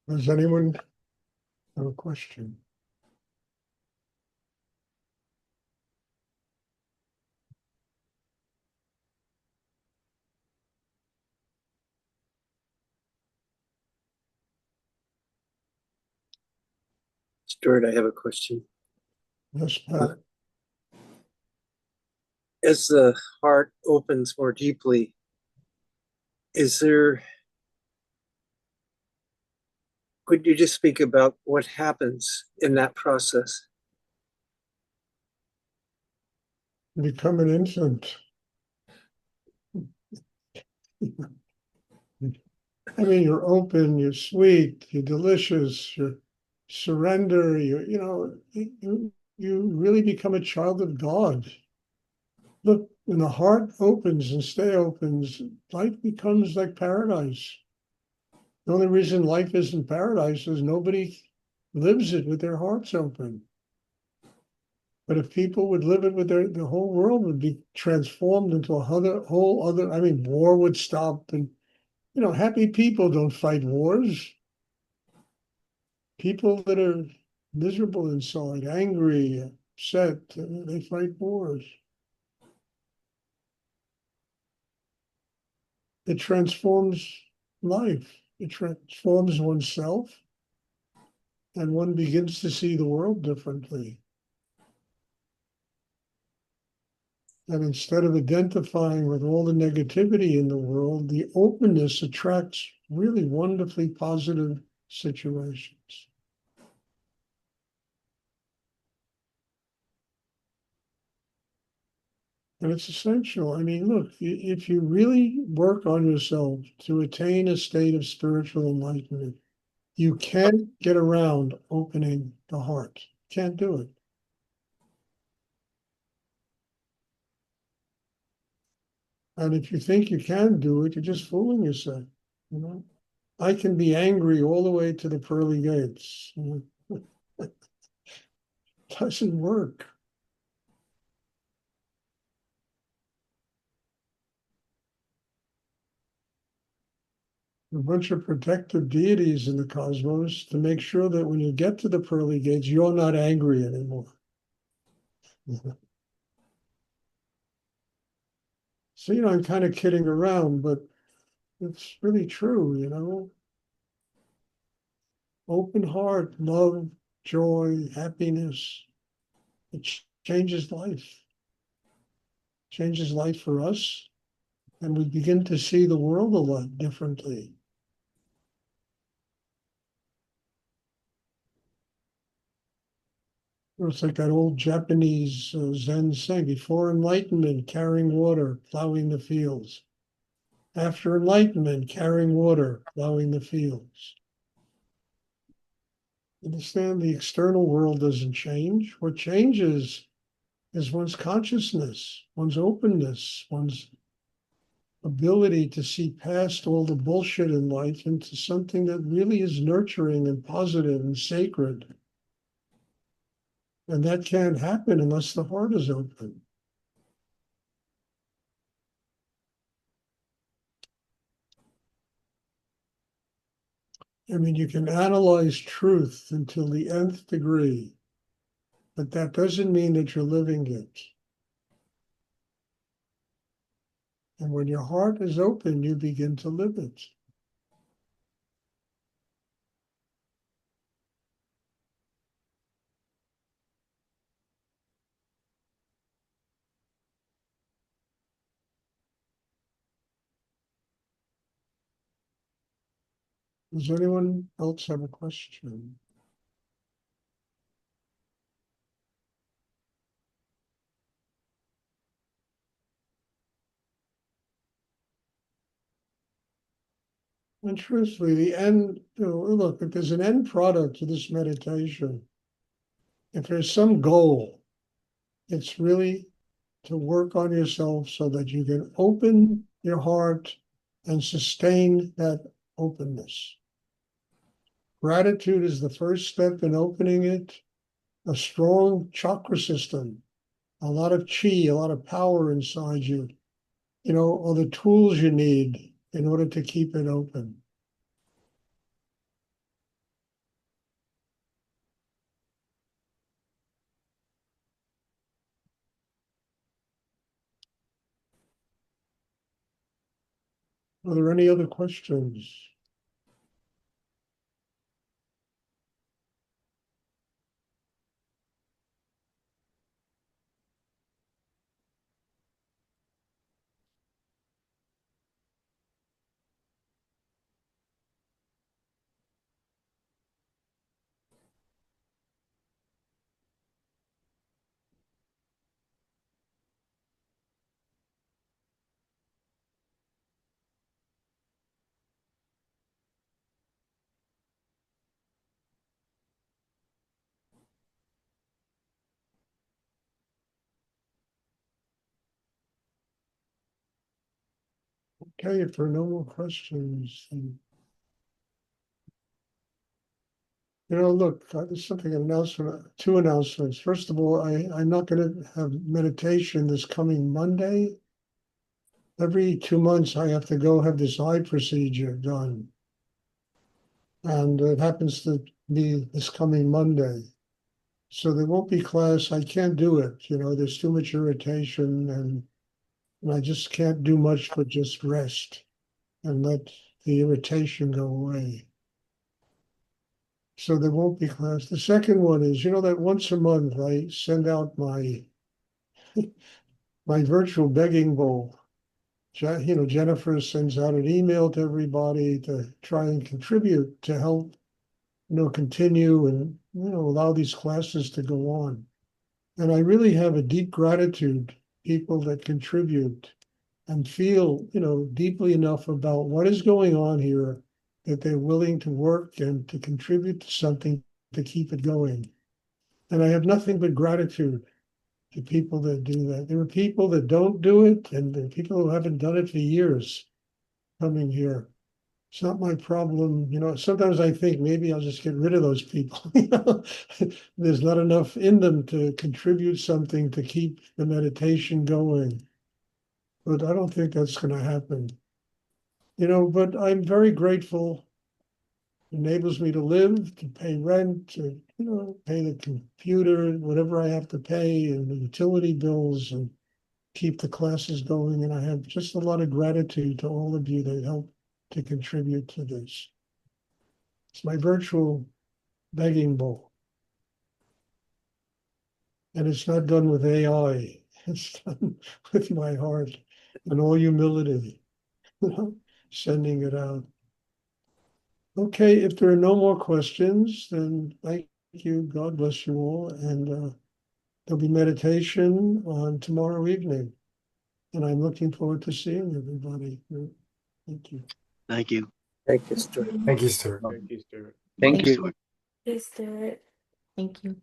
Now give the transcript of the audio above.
Does anyone have a question? Stuart, I have a question. Yes, Pat. As the heart opens more deeply, could you just speak about what happens in that process? Become an infant. I mean, you're open, you're sweet, you're delicious, you surrender, you really become a child of God. Look, when the heart opens and stay opens, life becomes like paradise. The only reason life isn't paradise is nobody lives it with their hearts open. But if people would live it with the whole world would be transformed into whole other, I mean, war would stop. And, happy people don't fight wars. People that are miserable inside, angry, upset, they fight wars. It transforms life. It transforms oneself, and one begins to see the world differently. And instead of identifying with all the negativity in the world, the openness attracts really wonderfully positive situations. And it's essential. I mean, look, if you really work on yourself to attain a state of spiritual enlightenment, you can't get around opening the heart. Can't do it. And if you think you can do it, you're just fooling yourself. You know, I can be angry all the way to the pearly gates. It doesn't work. A bunch of protective deities in the cosmos to make sure that when you get to the pearly gates, you're not angry anymore. So, I'm kind of kidding around, but it's really true. Open heart, love, joy, happiness. It changes life. Changes life for us, and we begin to see the world a lot differently. It's like that old Japanese Zen saying, before enlightenment, carrying water, plowing the fields. After enlightenment, carrying water, plowing the fields. Understand the external world doesn't change. What changes is one's consciousness, one's openness, one's ability to see past all the bullshit in life into something that really is nurturing and positive and sacred. And that can't happen unless the heart is open. I mean, you can analyze truth until the nth degree, but that doesn't mean that you're living it. And when your heart is open, you begin to live it. Does anyone else have a question? And truthfully, the end, look, if there's an end product to this meditation, if there's some goal, it's really to work on yourself so that you can open your heart and sustain that openness. Gratitude is the first step in opening it. A strong chakra system, a lot of chi, a lot of power inside you, are the tools you need in order to keep it open. Are there any other questions? Okay, if there are no more questions, then, look, there's something, an announcement, two announcements. First of all, I'm not going to have meditation this coming Monday. Every 2 months, I have to go have this eye procedure done. And it happens to be this coming Monday. So there won't be class. I can't do it. There's too much irritation and I just can't do much but just rest and let the irritation go away. So there won't be class. The second one is, that once a month I send out my virtual begging bowl. Jennifer sends out an email to everybody to try and contribute to help, continue and, allow these classes to go on. And I really have a deep gratitude, people that contribute and feel, deeply enough about what is going on here that they're willing to work and to contribute to something to keep it going. And I have nothing but gratitude to people that do that. There are people that don't do it, and there are people who haven't done it for years coming here. It's not my problem. Sometimes I think maybe I'll just get rid of those people. There's not enough in them to contribute something to keep the meditation going. But I don't think that's going to happen. But I'm very grateful. It enables me to live, to pay rent, to, pay the computer, whatever I have to pay, and the utility bills, and keep the classes going. And I have just a lot of gratitude to all of you that help to contribute to this. It's my virtual begging bowl. And it's not done with AI. It's done with my heart and all humility, sending it out. Okay, if there are no more questions, then thank you. God bless you all. And there'll be meditation on tomorrow evening. And I'm looking forward to seeing everybody. Thank you. Thank you. Thank you, Stuart. Thank you, Stuart. Thank you, Stuart. Thank you. Please do it. Thank you.